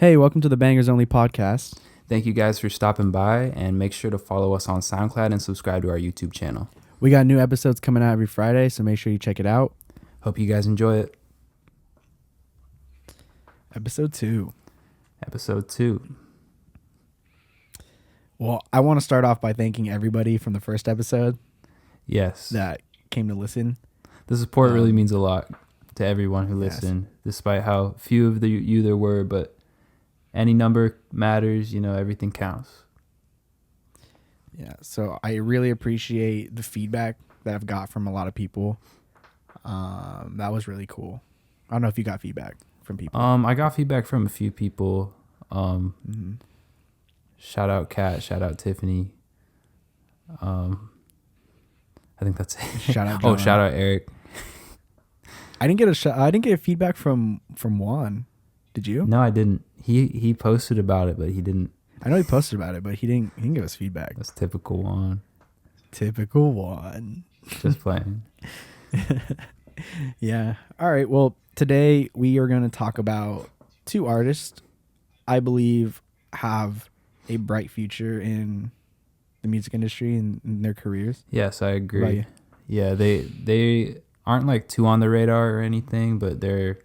Hey, welcome to the Bangerzzz Only podcast. Thank you guys for stopping by, and make sure to follow us on Soundcloud and subscribe to our YouTube channel. We got new episodes coming out every Friday, so make sure you check it out. Hope you guys enjoy it. Episode 2. Episode 2. Well, I want to start off by thanking everybody from the first episode Yes. that came to listen. The support really means a lot to everyone who Yes. listened, despite how few of you there were, but any number matters, everything counts. Yeah, so I really appreciate the feedback that I've got from a lot of people. That was really cool. I don't know if you got feedback from people. I got feedback from a few people. Shout out Kat, shout out Tiffany. I think that's it. Shout out John. Shout out Eric. I didn't get feedback from Juan. Did you? No, I didn't. He posted about it, but he didn't. I know he posted about it, but he didn't give us feedback. That's typical Juan. Typical Juan. Just playing. Yeah. All right. Well, today we are going to talk about two artists I believe have a bright future in the music industry and in their careers. Yes, I What about agree. you? Yeah, they aren't like too on the radar or anything, but they're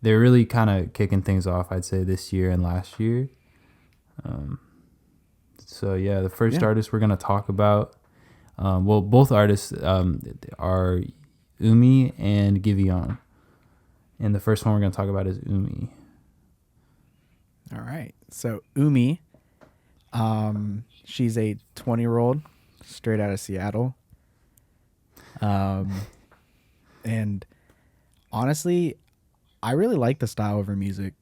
really kind of kicking things off, I'd say, this year and last year. So yeah, the first artist we're gonna talk about, both artists are Umi and Giveon, and the first one we're gonna talk about is Umi. All right. So Umi, she's a 20-year-old straight out of Seattle. And honestly, I really like the style of her music.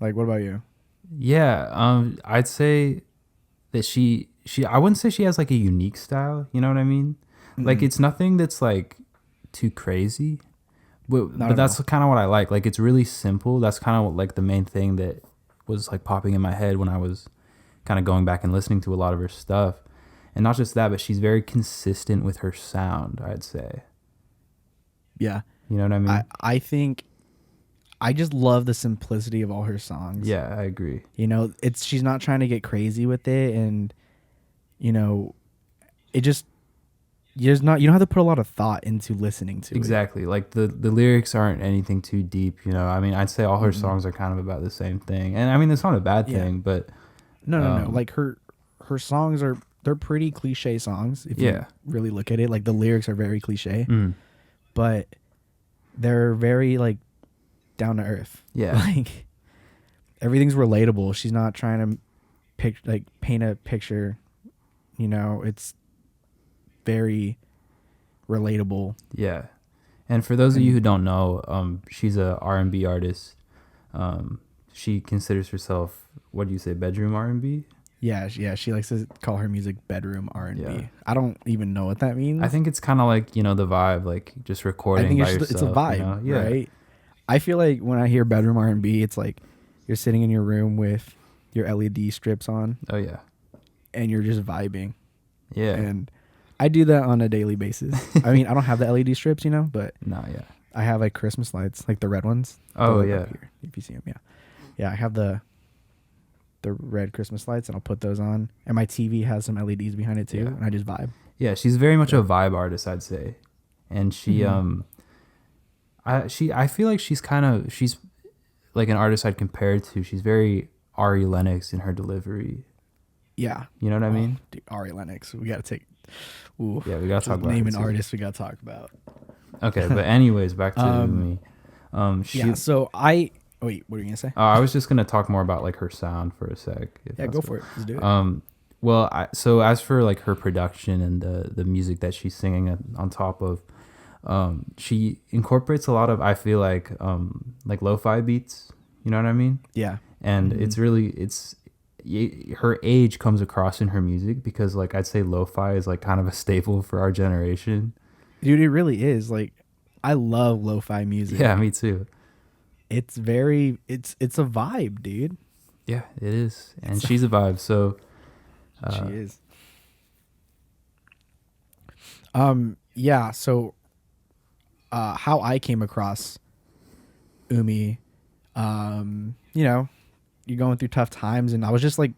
Like, what about you? Yeah, I'd say that she I wouldn't say she has like a unique style, you know what I mean? Like, it's nothing that's like too crazy, but that's kind of what I like. Like, it's really simple. That's kind of like the main thing that was like popping in my head when I was kind of going back and listening to a lot of her stuff. And not just that, but she's very consistent with her sound, I'd say. Yeah. You know what I mean? I think I just love the simplicity of all her songs. Yeah, I agree. You know, she's not trying to get crazy with it, and it just you don't have to put a lot of thought into listening to it. Exactly. Like the lyrics aren't anything too deep, I mean, I'd say all her songs are kind of about the same thing. And I mean, it's not a bad thing, but no. Like her songs they're pretty cliche songs if you really look at it. Like the lyrics are very cliche. But they're very like down to earth. Yeah. Like everything's relatable. She's not trying to paint a picture. It's very relatable. Yeah. And for those of you who don't know, she's a R&B artist. She considers herself, what do you say, bedroom R&B? Yeah, she likes to call her music bedroom R&B. Yeah. I don't even know what that means. I think it's kind of like, the vibe, like just recording I think by it's a yourself, vibe, Yeah. right? I feel like when I hear bedroom R&B, it's like you're sitting in your room with your LED strips on Oh, yeah. and you're just vibing. Yeah. And I do that on a daily basis. I mean, I don't have the LED strips, but No, yeah. I have like Christmas lights, like the red ones. Oh, They're yeah. up here, if you see them, yeah. Yeah, I have the red Christmas lights, and I'll put those on. And my TV has some LEDs behind it too, and I just vibe. Yeah, she's very much a vibe artist, I'd say. And she I feel like she's like an artist I'd compare her to. She's very Ari Lennox in her delivery. Yeah. You know what I mean? Dude, Ari Lennox. We got to take... Ooh, Yeah, we got to talk about name her an too. artist we got to talk about. Okay, but anyways, back to me. So I... Wait, what are you going to say? I was just going to talk more about like her sound for a sec. Yeah, go for it. Let's do it. Well, so as for like her production and the music that she's singing on top of, she incorporates a lot of, I feel like lo-fi beats. You know what I mean? Yeah. And her age comes across in her music, because like I'd say lo-fi is like kind of a staple for our generation. Dude, it really is. Like, I love lo-fi music. Yeah, me too. It's a vibe, dude. Yeah, it is. And she's a vibe. So she is. Yeah. So, how I came across Umi, you're going through tough times, and I was just like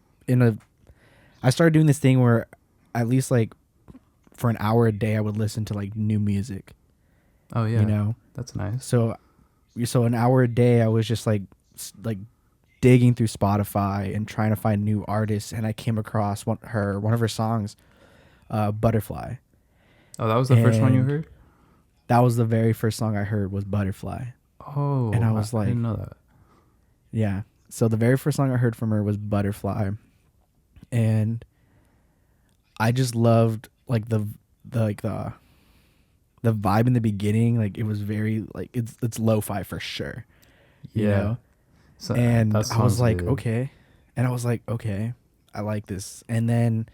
I started doing this thing where at least like for an hour a day I would listen to like new music. Oh yeah, you know, that's nice. So an hour a day I was just like digging through Spotify and trying to find new artists, and I came across one of her songs, Butterfly. Oh, that was the first one you heard? That was the very first song I heard was Butterfly. Oh, and I was like, I didn't know that. Yeah. So the very first song I heard from her was Butterfly. And I just loved like the vibe in the beginning. Like it was very like it's lo-fi for sure. You know? So, and I was like, okay. And I was like, okay, I like this. And then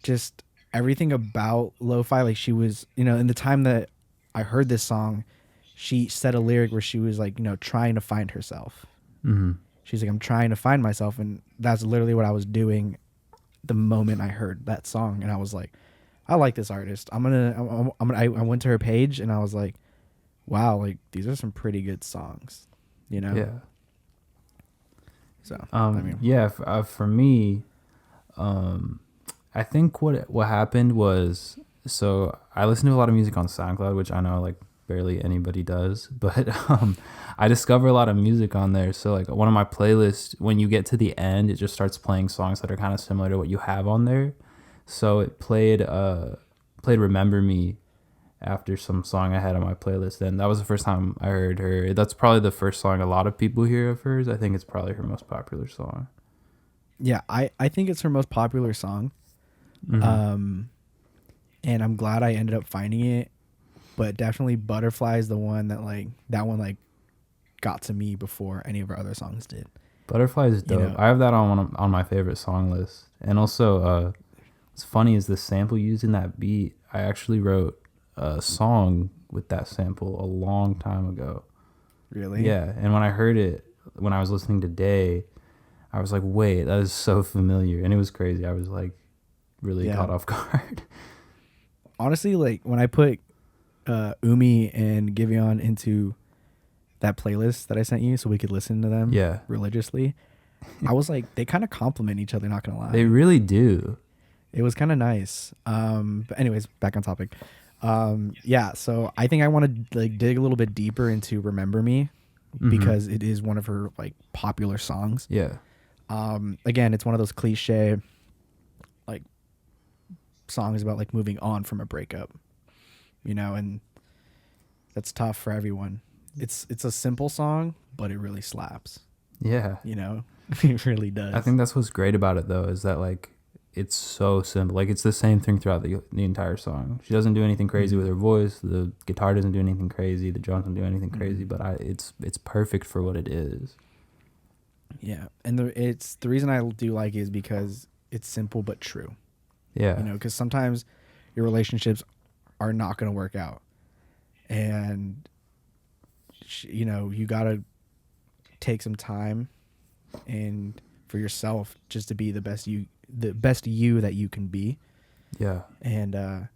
just everything about lo-fi, like she was, you know, in the time that I heard this song, she said a lyric where she was like, you know, trying to find herself. Mm-hmm. She's like, I'm trying to find myself. And that's literally what I was doing the moment I heard that song. And I was like, I like this artist. I went to her page and I was like, wow, like these are some pretty good songs, you know? Yeah. So, for me, I think what happened was, so I listen to a lot of music on SoundCloud, which I know like barely anybody does, but I discover a lot of music on there. So like one of my playlists, when you get to the end, it just starts playing songs that are kind of similar to what you have on there. So it played Remember Me after some song I had on my playlist, and that was the first time I heard her. That's probably the first song a lot of people hear of hers. I think it's probably her most popular song. Yeah, I think it's her most popular song. Mm-hmm. And I'm glad I ended up finding it, but definitely Butterfly is the one that got to me before any of her other songs did. Butterfly is dope. You know? I have that on my favorite song list. And also, what's funny is the sample used in that beat. I actually wrote a song with that sample a long time ago. Really? Yeah. And when I heard it, when I was listening today, I was like, wait, that is so familiar. And it was crazy. I was like really caught off guard. Honestly, like when I put Umi and Giveon into that playlist that I sent you so we could listen to them religiously, I was like, they kind of complement each other, not gonna lie. They really do. It was kind of nice. But anyways, back on topic. So I think I want to like dig a little bit deeper into Remember Me, because it is one of her like popular songs. Yeah. Again, it's one of those cliche like songs about like moving on from a breakup, you know, and that's tough for everyone. It's a simple song, but it really slaps. Yeah. You know, it really does. I think that's what's great about it though, is that like it's so simple. Like it's the same thing throughout the entire song. She doesn't do anything crazy with her voice. The guitar doesn't do anything crazy. The drums don't do anything crazy, but it's perfect for what it is. Yeah. And the reason I do like it is because it's simple but true. Yeah. You know, because sometimes your relationships are not going to work out. And, you know, you got to take some time and for yourself just to be the best you that you can be. Yeah. And,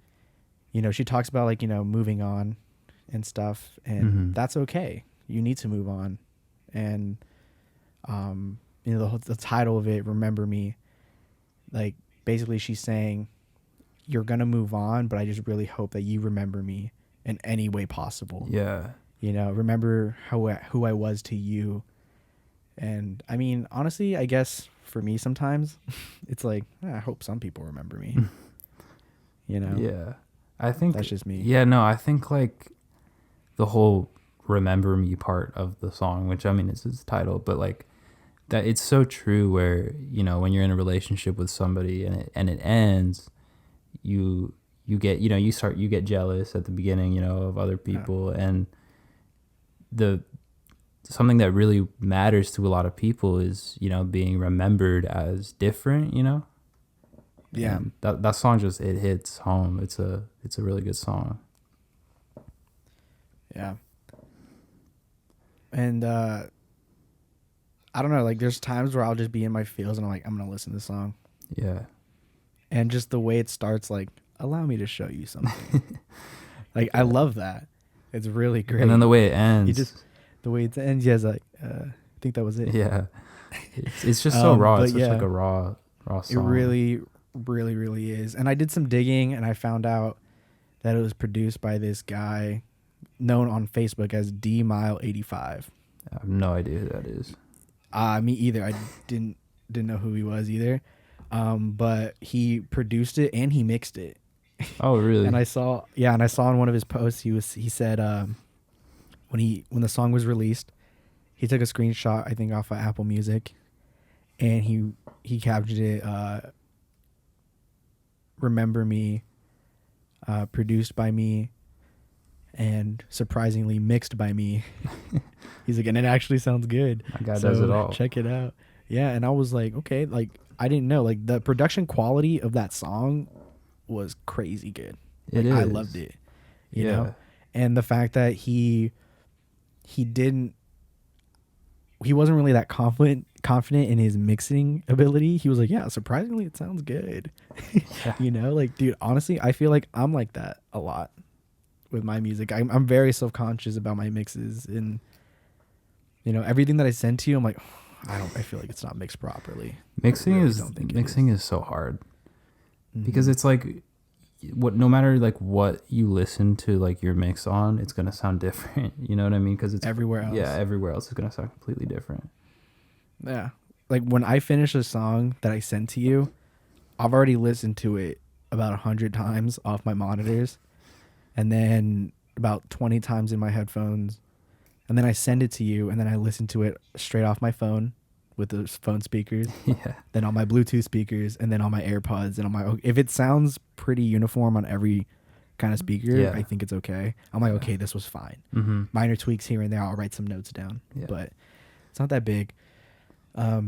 you know, she talks about like, you know, moving on and stuff, and that's okay. You need to move on. And, you know, the title of it, Remember Me, like basically she's saying you're going to move on, but I just really hope that you remember me in any way possible. Yeah. You know, remember who I was to you. And I mean, honestly, I guess for me sometimes it's like, I hope some people remember me. You know? Yeah. I think that's just me. Yeah, no, I think like the whole Remember Me part of the song, which I mean is its title, but like that it's so true where, you know, when you're in a relationship with somebody and it ends, you get, you know, you get jealous at the beginning, you know, of other people, and something that really matters to a lot of people is, you know, being remembered as different, you know? Yeah. And that song just, it hits home. It's a really good song. Yeah. And I don't know, like there's times where I'll just be in my feels and I'm like, I'm going to listen to this song. Yeah. And just the way it starts, like, allow me to show you something. Like, I love that. It's really great. And then the way it ends. The way it ends, yeah, like, I think that was it. Yeah. It's just so raw. It's just like a raw song. It really, really, really is. And I did some digging, and I found out that it was produced by this guy known on Facebook as DMile85. I have no idea who that is. Me either. I didn't know who he was either. But he produced it and he mixed it. Oh, really? And I saw in one of his posts he said when the song was released, he took a screenshot, I think, off of Apple Music, and he captured it, "Remember Me, produced by me, and surprisingly mixed by me." He's like, and it actually sounds good. That guy does it all. Check it out. Yeah, and I was like, okay, like I didn't know, like the production quality of that song was crazy good. Like, I loved it. You know, and the fact that he wasn't really that confident in his mixing ability. He was like, yeah, surprisingly it sounds good. You know, like, dude, honestly, I feel like I'm like that a lot with my music. I'm very self-conscious about my mixes, and you know, everything that I send to you, I'm like, I feel like it's not mixed properly. Mixing is so hard, because it's like, no matter like what you listen to like your mix on, it's gonna sound different. You know what I mean? Because it's everywhere else. Yeah, everywhere else is gonna sound completely different. Yeah, like when I finish a song that I send to you, I've already listened to it about 100 times off my monitors, and then about 20 times in my headphones, and then I send it to you, and then I listen to it straight off my phone with the phone speakers, then on my Bluetooth speakers, and then on my AirPods, and on my, if it sounds pretty uniform on every kind of speaker, I think it's okay. I'm like, okay, this was fine. Minor tweaks here and there, I'll write some notes down, but it's not that big. I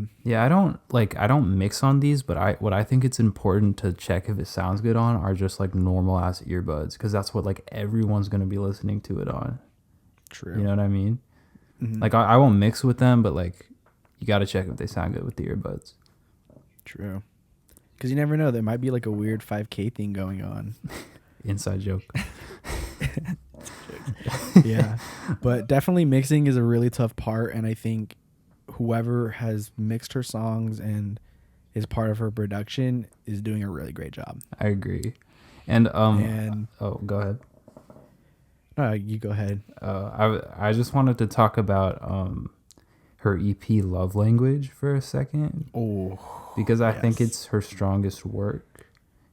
don't mix on these, but what I think it's important to check if it sounds good on are just like normal ass earbuds, because that's what like everyone's gonna be listening to it on. True. You know what I mean? Like I won't mix with them, but like you got to check if they sound good with the earbuds. True. Because you never know, there might be like a weird 5K thing going on. Inside joke. Yeah, but definitely mixing is a really tough part, and I think whoever has mixed her songs and is part of her production is doing a really great job. I agree. And oh, go ahead. No, you go ahead. I just wanted to talk about her EP Love Language for a second. Oh, because I think it's her strongest work,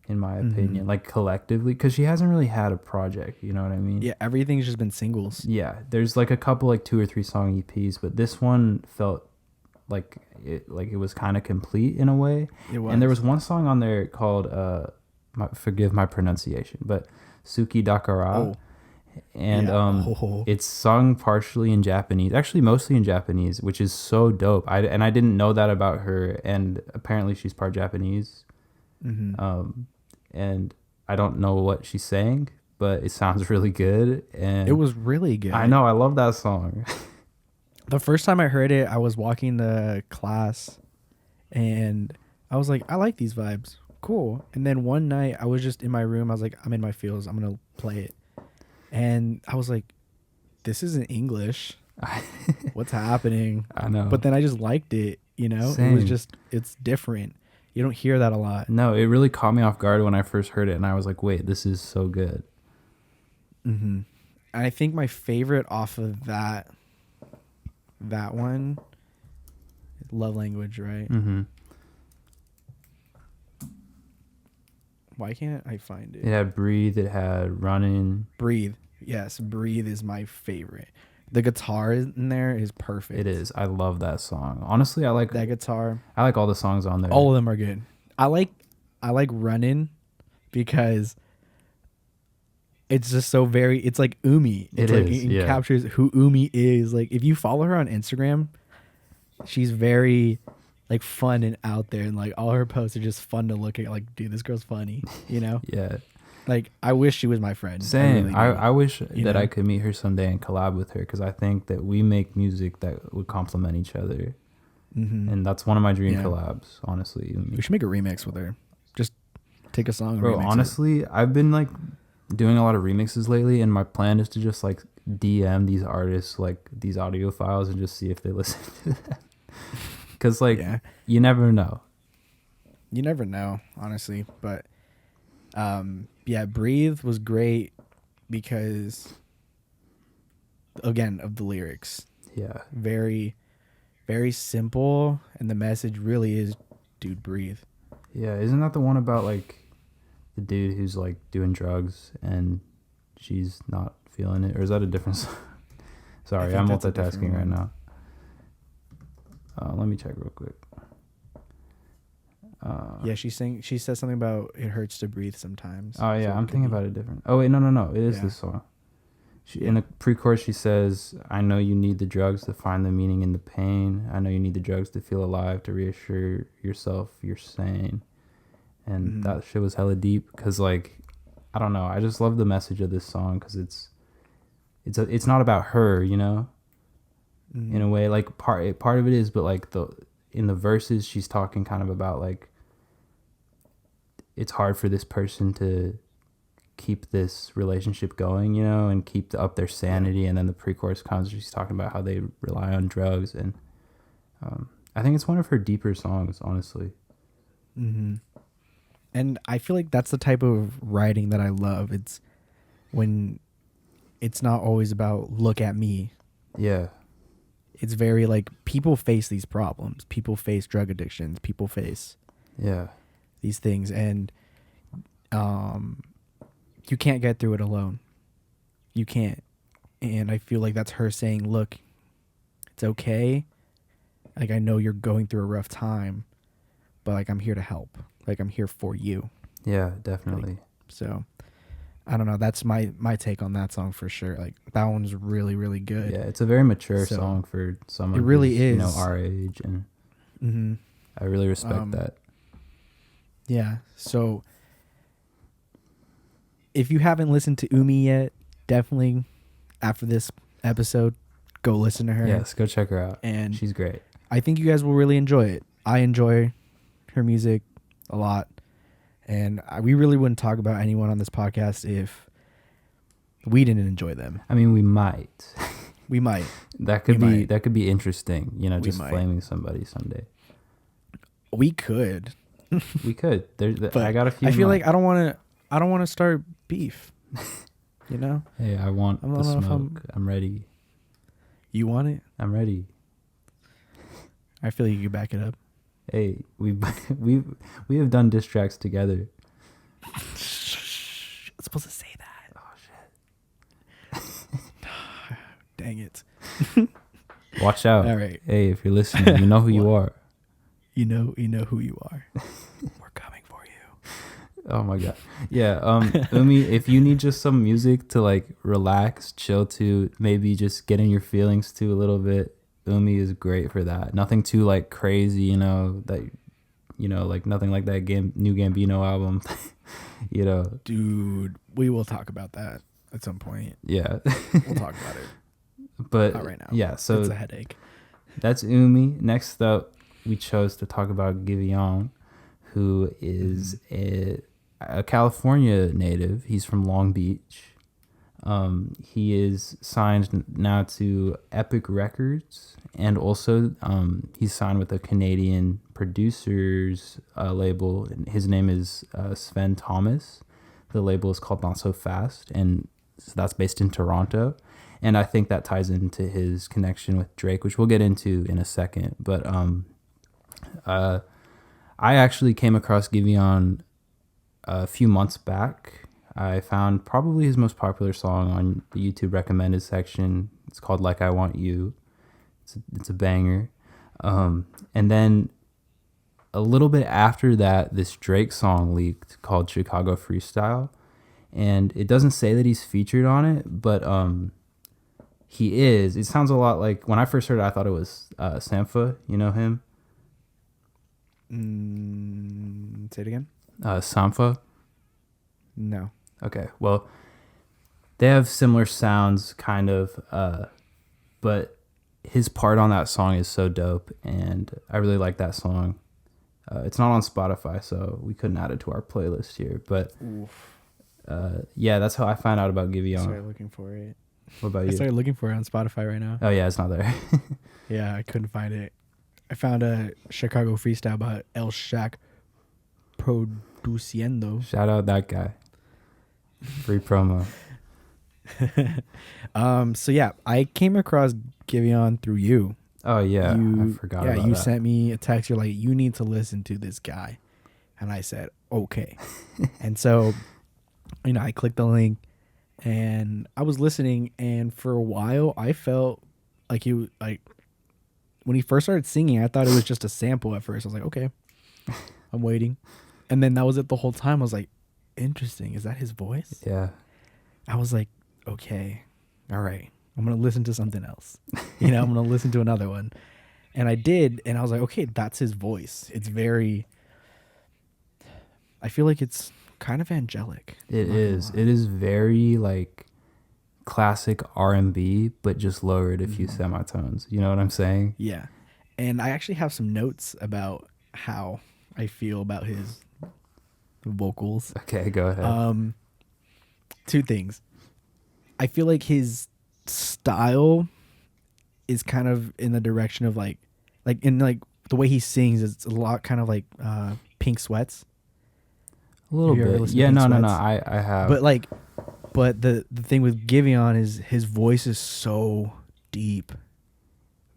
in my opinion, like collectively, because she hasn't really had a project, you know what I mean? Yeah, everything's just been singles. Yeah, there's like a couple like 2 or 3 song EPs, but this one felt like it was kind of complete in a way. It was. And there was one song on there called forgive my pronunciation, but Suki Dakara. Oh. And it's sung partially in Japanese, actually mostly in Japanese, which is so dope. I didn't know that about her, and apparently she's part Japanese. And I don't know what she's saying, but it sounds really good, and it was really good. I know, I love that song. The first time I heard it, I was walking to class, and I was like, I like these vibes, cool. And then one night I was just in my room, I was like, I'm in my feels, I'm gonna play it. And I was like, this isn't English. What's happening? I know. But then I just liked it, you know? Same. It was just, it's different. You don't hear that a lot. No, it really caught me off guard when I first heard it, and I was like, wait, this is so good. And I think my favorite off of that one, Love Language, right? Why can't I find it? It had Breathe, it had Running. Breathe. Yes, Breathe is my favorite. The guitar in there is perfect. It is. I love that song. Honestly, I like that guitar. I like all the songs on there. All of them are good. I like Running because it's just so it's like Umi. It captures who Umi is. Like, if you follow her on Instagram, she's very like fun and out there, and like all her posts are just fun to look at. Like, dude, this girl's funny, you know? Yeah. Like, I wish she was my friend. Same. I wish that I could meet her someday and collab with her, because I think that we make music that would complement each other. And that's one of my dream collabs, honestly. We should make a remix with her. Just take a song and Bro, remix honestly, I've been like doing a lot of remixes lately, and my plan is to just like DM these artists like these audio files and just see if they listen to them. Because, like, you never know. You never know, honestly. But, yeah, Breathe was great because, again, of the lyrics. Yeah. Very, very simple. And the message really is, dude, breathe. Yeah. Isn't that the one about, like, the dude who's, like, doing drugs and she's not feeling it? Or is that a different song? Sorry, I'm multitasking right now. Let me check real quick. Yeah, she says something about it hurts to breathe sometimes. Oh yeah, so I'm thinking about it different. Oh wait, no. It is this song. In a pre-chorus, she says, "I know you need the drugs to find the meaning in the pain. I know you need the drugs to feel alive, to reassure yourself you're sane." And that shit was hella deep because, like, I don't know. I just love the message of this song because it's not about her, you know. In a way, like part of it is, but like in the verses, she's talking kind of about like it's hard for this person to keep this relationship going, you know, and keep up their sanity. And then the pre-chorus comes, she's talking about how they rely on drugs, and I think it's one of her deeper songs, honestly. And I feel like that's the type of writing that I love. It's when it's not always about look at me. Yeah. It's very like people face these problems. People face drug addictions. People face these things, and you can't get through it alone. You can't. And I feel like that's her saying, look, it's okay. Like, I know you're going through a rough time, but like I'm here to help. Like I'm here for you. Yeah, definitely. Like, so I don't know. That's my take on that song for sure. Like that one's really, really good. Yeah, it's a very mature song for someone it really who's, is. You know, our age, and I really respect that. Yeah. So if you haven't listened to Umi yet, definitely after this episode, go listen to her. Yes, go check her out. And she's great. I think you guys will really enjoy it. I enjoy her music a lot. And we really wouldn't talk about anyone on this podcast if we didn't enjoy them. I mean, we might. We might. That could be interesting, you know, just flaming somebody someday. We could. We could. I got a few. I feel like I don't want to start beef. You know? Hey, I want the smoke. I'm ready. You want it? I'm ready. I feel like you can back it up. Hey, we have done diss tracks together. Shh, I'm supposed to say that. Oh shit. Dang it. Watch out. All right. Hey, if you're listening, you know who you are. You know who you are. We're coming for you. Oh my god. Yeah, Umi, if you need just some music to like relax, chill to, maybe just get in your feelings to a little bit, Umi is great for that. Nothing too like crazy, you know, that, you know, like nothing like that new Gambino album. You know, dude, we will talk about that at some point. Yeah. We'll talk about it. But not right now. Yeah, so it's a headache. That's Umi. Next up, we chose to talk about Giveon, who is a California native. He's from Long Beach. He is signed now to Epic Records, and also he's signed with a Canadian producers label. His name is Sven Thomas. The label is called Not So Fast, and so that's based in Toronto. And I think that ties into his connection with Drake, which we'll get into in a second. But I actually came across Giveon a few months back. I found probably his most popular song on the YouTube recommended section. It's called Like I Want You. It's a banger. And then a little bit after that, this Drake song leaked called Chicago Freestyle. And it doesn't say that he's featured on it, but he is. It sounds a lot like, when I first heard it, I thought it was Sampha. You know him? Say it again. Sampha? No. Okay, well, they have similar sounds, kind of, but his part on that song is so dope, and I really like that song. It's not on Spotify, so we couldn't add it to our playlist here, but yeah, that's how I found out about Giveon. I started looking for it. What about you? I started looking for it on Spotify right now. Oh, yeah, it's not there. Yeah, I couldn't find it. I found a Chicago freestyle by El Shack Produciendo. Shout out that guy. Free promo. So yeah, I came across Giveon through you. Oh yeah, I forgot about that. You sent me a text. You're like, you need to listen to this guy, and I said okay. And so, I clicked the link, and I was listening, and for a while, I felt like when he first started singing, I thought it was just a sample at first. I was like, okay, I'm waiting, and then that was it the whole time. I was like, interesting. Is that his voice? Yeah. I was like, okay, all right. I'm going to listen to something else. I'm going to listen to another one. And I did. And I was like, okay, that's his voice. It's I feel like it's kind of angelic. It is. It is very like classic R&B, but just lowered a few semitones. You know what I'm saying? Yeah. And I actually have some notes about how I feel about his vocals. Okay, go ahead. Two things. I feel like his style is kind of in the direction of like in like the way he sings, it's a lot kind of like Pink Sweats. A little bit. Yeah, no, I have. But the thing with Giveon is his voice is so deep.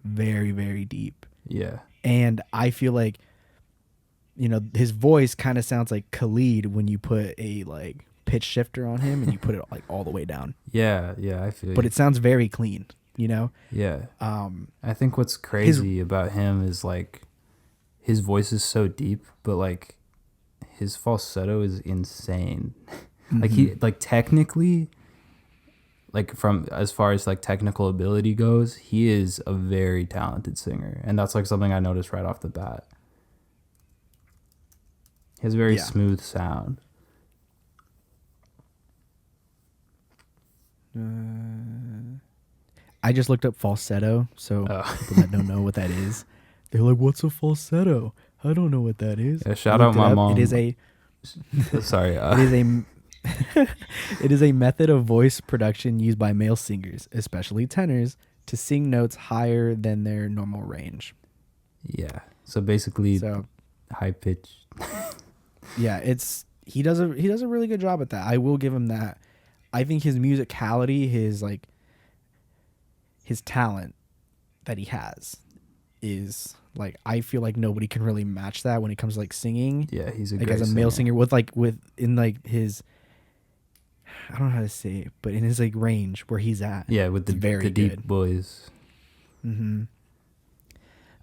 Very, very deep. Yeah. And I feel like his voice kind of sounds like Khalid when you put a like pitch shifter on him and you put it like all the way down. Yeah, I feel you. But it sounds very clean, Yeah. I think what's crazy about him is like his voice is so deep, but like his falsetto is insane. Like he like technically, like from as far as like technical ability goes, he is a very talented singer, and that's like something I noticed right off the bat. He has a very smooth sound. I just looked up falsetto, so people that don't know what that is, they're like, "What's a falsetto?" I don't know what that is. Yeah, shout out my mom. It is a sorry. It is a method of voice production used by male singers, especially tenors, to sing notes higher than their normal range. Yeah. So basically, high pitch. Yeah, he does a really good job at that. I will give him that. I think his musicality, his talent that he has is like, I feel like nobody can really match that when it comes to like singing. Yeah, he's a like great as a male singer within like his, I don't know how to say it, but in his like range where he's at. Yeah, with the deep voice.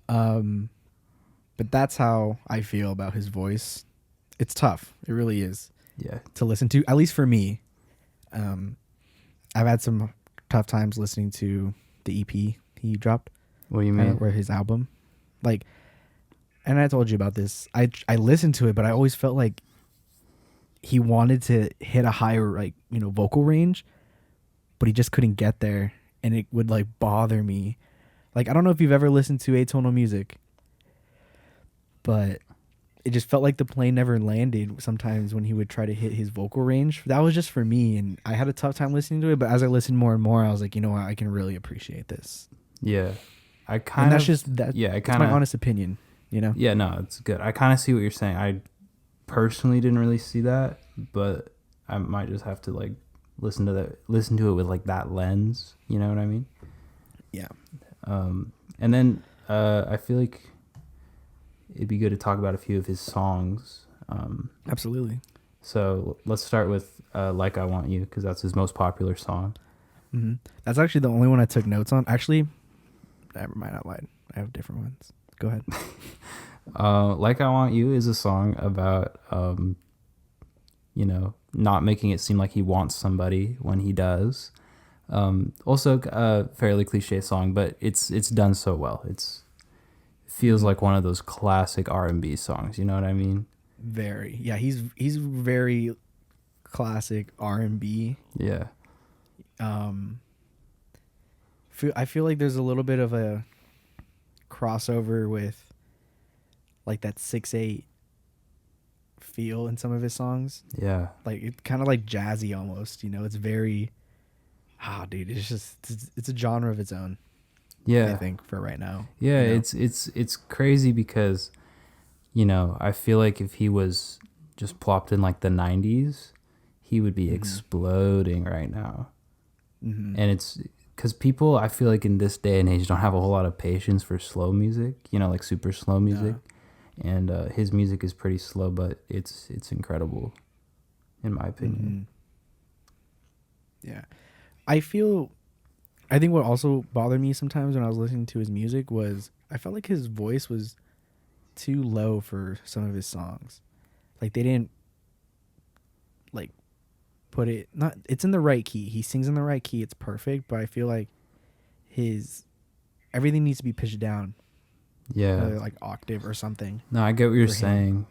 But that's how I feel about his voice. It's tough. It really is. Yeah. To listen to, at least for me. I've had some tough times listening to the EP he dropped. What do you mean? Or his album. Like, and I told you about this. I listened to it, but I always felt like he wanted to hit a higher, like, vocal range, but he just couldn't get there. And it would like bother me. Like, I don't know if you've ever listened to atonal music, but it just felt like the plane never landed sometimes when he would try to hit his vocal range. That was just for me, and I had a tough time listening to it, but as I listened more and more, I was like, you know what, I can really appreciate this. Yeah. That's my honest opinion, Yeah, no, it's good. I kind of see what you're saying. I personally didn't really see that, but I might just have to like listen to it with like that lens, you know what I mean? Yeah. And then I feel like it'd be good to talk about a few of his songs. Absolutely. So let's start with Like I Want You, because that's his most popular song. Mm-hmm. That's actually the only one I took notes on. Actually, never mind, I lied. I have different ones. Go ahead. Like I Want You is a song about, not making it seem like he wants somebody when he does. Also a fairly cliche song, but it's done so well. It feels like one of those classic R&B songs. You know what I mean? Very. Yeah, he's very classic R&B. Yeah. I feel like there's a little bit of a crossover with like that 6/8 feel in some of his songs. Yeah. Like it's kind of like jazzy almost, it's very dude, it's a genre of its own. I think for right now. Yeah, it's crazy because, I feel like if he was just plopped in like the 90s, he would be exploding right now. And it's because people, I feel like in this day and age, don't have a whole lot of patience for slow music, like super slow music. And his music is pretty slow, but it's incredible, in my opinion. Yeah. I think what also bothered me sometimes when I was listening to his music was I felt like his voice was too low for some of his songs. Like they didn't like put it, not, it's in the right key. He sings in the right key. It's perfect, but I feel like everything needs to be pitched down. Yeah. Like octave or something. No, I get what you're saying.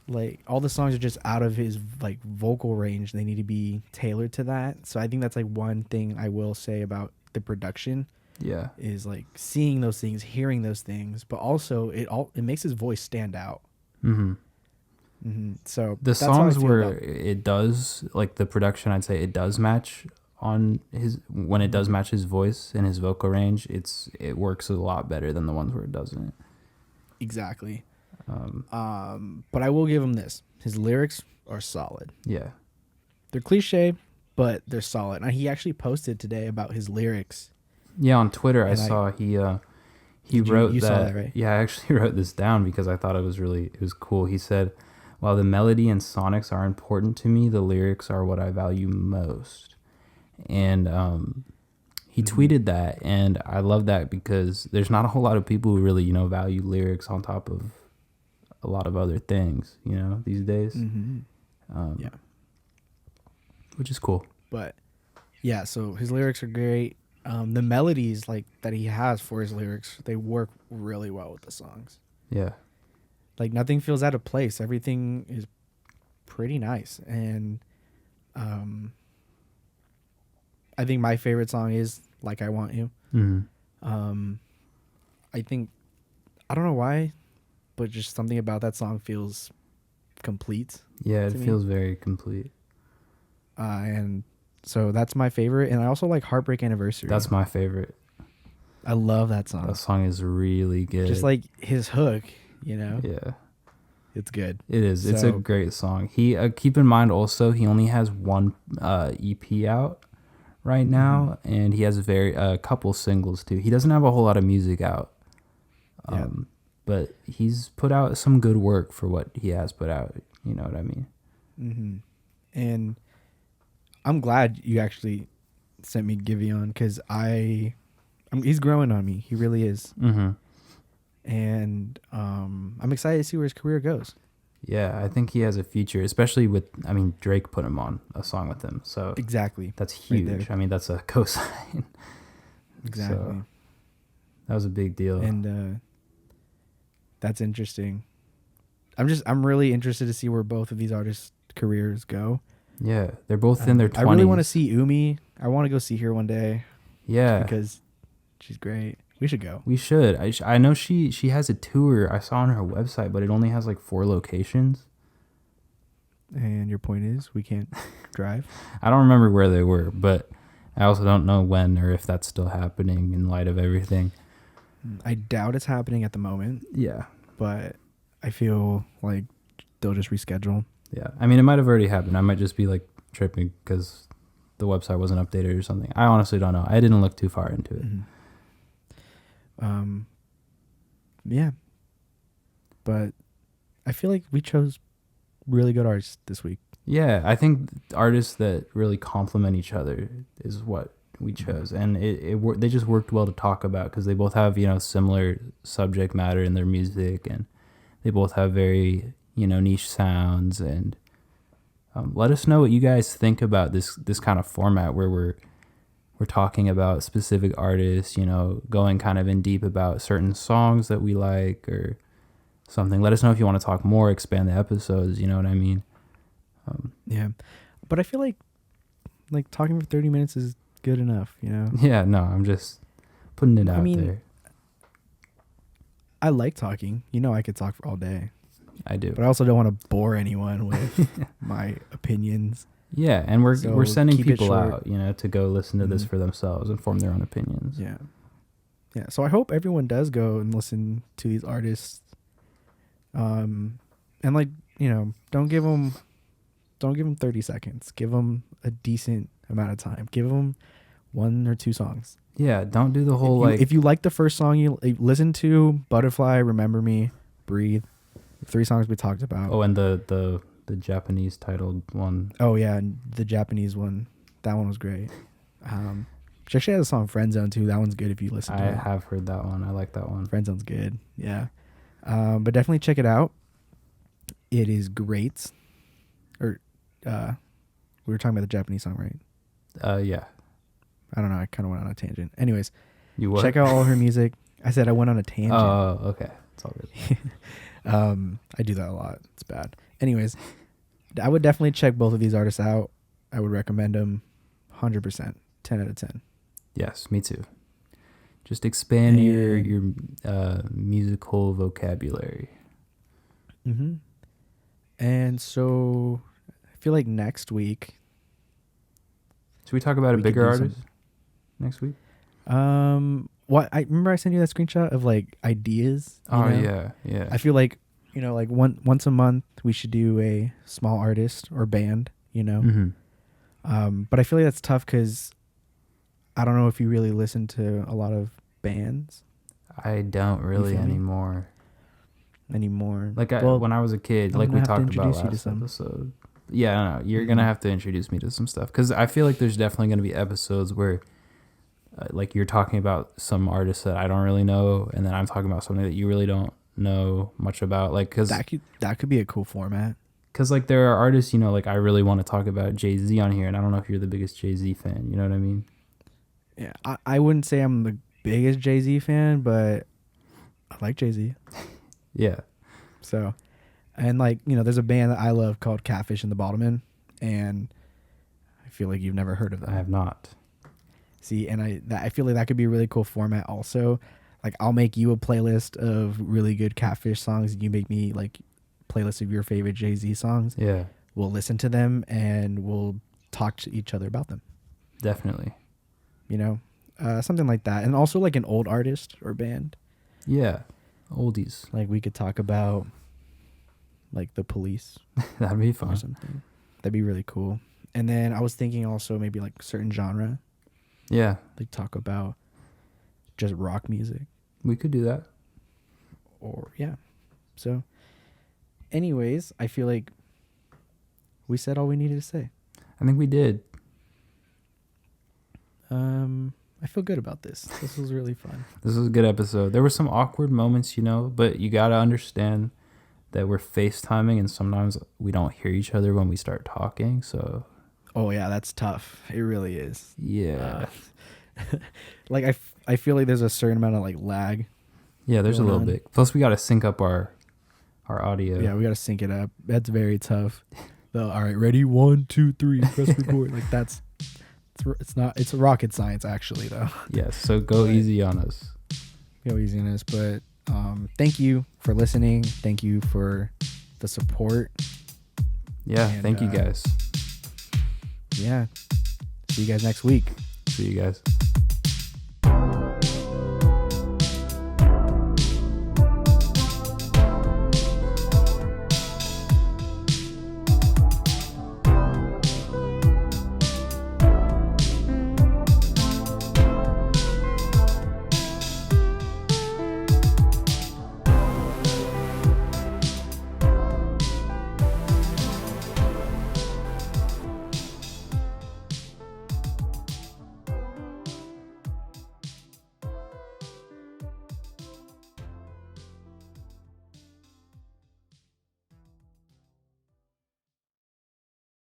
Like all the songs are just out of his like vocal range. They need to be tailored to that. So I think that's like one thing I will say about the production. Yeah. Is like seeing those things, hearing those things, but also it makes his voice stand out. So the songs where it does, like the production, I'd say it does match on when it does match his voice and his vocal range, it works a lot better than the ones where it doesn't. Exactly. But I will give him this. His lyrics are solid. Yeah. They're cliche, but they're solid. And he actually posted today about his lyrics. Yeah, on Twitter I saw he wrote that. Saw that, right? Yeah, I actually wrote this down because I thought it was cool. He said, "While the melody and sonics are important to me, the lyrics are what I value most." And he tweeted that, and I love that because there's not a whole lot of people who really, value lyrics on top of a lot of other things, these days. Yeah. Which is cool. But yeah, so his lyrics are great. The melodies like that he has for his lyrics, they work really well with the songs. Yeah. Like nothing feels out of place. Everything is pretty nice. And I think my favorite song is Like I Want You. I think, I don't know why, but just something about that song feels complete. Yeah, it feels very complete. And so that's my favorite. And I also like Heartbreak Anniversary. That's my favorite. I love that song. That song is really good. Just like his hook, Yeah. It's good. It is. It's a great song. He keep in mind also he only has one EP out right now, and he has a couple singles too. He doesn't have a whole lot of music out. But he's put out some good work for what he has put out. You know what I mean? And I'm glad you actually sent me Giveon because he's growing on me. He really is. And I'm excited to see where his career goes. Yeah, I think he has a future, especially Drake put him on a song with him. So exactly, that's huge. Right, that's a cosign. Exactly. So that was a big deal. And that's interesting. I'm really interested to see where both of these artists' careers go. Yeah, they're both in their 20s. I really want to see Umi. I want to go see her one day. Yeah, because she's great. We should go. We should. I know she has a tour. I saw on her website, but it only has like 4 locations. And your point is we can't drive? I don't remember where they were, but I also don't know when or if that's still happening in light of everything. I doubt it's happening at the moment. Yeah. But I feel like they'll just reschedule. Yeah. It might have already happened. I might just be like tripping because the website wasn't updated or something. I honestly don't know. I didn't look too far into it. Yeah. But I feel like we chose really good artists this week. Yeah, I think artists that really complement each other is what we chose, and they just worked well to talk about because they both have similar subject matter in their music, and they both have very niche sounds. And let us know what you guys think about this kind of format where we're talking about specific artists, going kind of in deep about certain songs that we like or something. Let us know if you want to talk more, expand the episodes, you know what I mean? Yeah. But I feel like talking for 30 minutes is good enough, Yeah, no, I'm just putting it out there. I like talking. I could talk for all day. I do. But I also don't want to bore anyone with my opinions. Yeah, and we're sending people out, to go listen to this for themselves and form their own opinions. Yeah. Yeah, so I hope everyone does go and listen to these artists. And like, don't give them 30 seconds. Give them a decent amount of time. Give them 1 or 2 songs. Yeah, don't do the whole if you like the first song, you listen to Butterfly, Remember Me, Breathe, 3 songs we talked about. Oh, and the Japanese titled one. Oh yeah, the Japanese one. That one was great. She actually has a song Friend Zone too. That one's good if you listen to it. I have heard that one. I like that one. Friend Zone's good. Yeah. But definitely check it out. It is great. Or we were talking about the Japanese song, right? Yeah. I don't know. I kind of went on a tangent. Anyways, you what? Check out all her music. I said I went on a tangent. Oh, okay. It's all good. I do that a lot. It's bad. Anyways, I would definitely check both of these artists out. I would recommend them 100%. 10 out of 10. Yes, me too. Just expand your musical vocabulary. Mm-hmm. And so I feel like next week. Should we talk about a bigger artist next week? What I remember I sent you that screenshot of like ideas. Yeah. I feel like like once a month we should do a small artist or band. Mm-hmm. But I feel like that's tough because I don't know if you really listen to a lot of bands. I don't really anymore. Like when I was a kid, like we talked about last episode. Yeah, no, you're gonna have to introduce me to some stuff because I feel like there's definitely gonna be episodes where, like you're talking about some artists that I don't really know, and then I'm talking about something that you really don't know much about. Like, cause that could be a cool format. Cause like there are artists, like I really want to talk about Jay-Z on here, and I don't know if you're the biggest Jay-Z fan. You know what I mean? Yeah, I wouldn't say I'm the biggest Jay-Z fan, but I like Jay-Z. Yeah. So, and like, there's a band that I love called Catfish and the Bottlemen, and I feel like you've never heard of them. I have not. See, and I feel like that could be a really cool format also. Like I'll make you a playlist of really good Catfish songs, and you make me like playlist of your favorite Jay-Z songs. Yeah. We'll listen to them and we'll talk to each other about them. Definitely. Something like that. And also like an old artist or band. Yeah. Oldies. Like we could talk about like the Police. That'd be fun. Or something. That'd be really cool. And then I was thinking also maybe like certain genre. Yeah. Like talk about just rock music. We could do that. Or yeah. So anyways, I feel like we said all we needed to say. I think we did. I feel good about this. This was really fun. This was a good episode. There were some awkward moments, but you got to understand that we're FaceTiming and sometimes we don't hear each other when we start talking. So. Oh, yeah, that's tough. It really is. Yeah. Like, I feel like there's a certain amount of, like, lag. Yeah, there's a little bit. Plus, we got to sync up our audio. Yeah, we got to sync it up. That's very tough. All right, ready? 1, 2, 3, press record. Like, that's... It's rocket science actually though. Yes, so go easy on us. Go easy on us, but thank you for listening. Thank you for the support. Yeah, and, thank you guys. Yeah. See you guys next week. See you guys.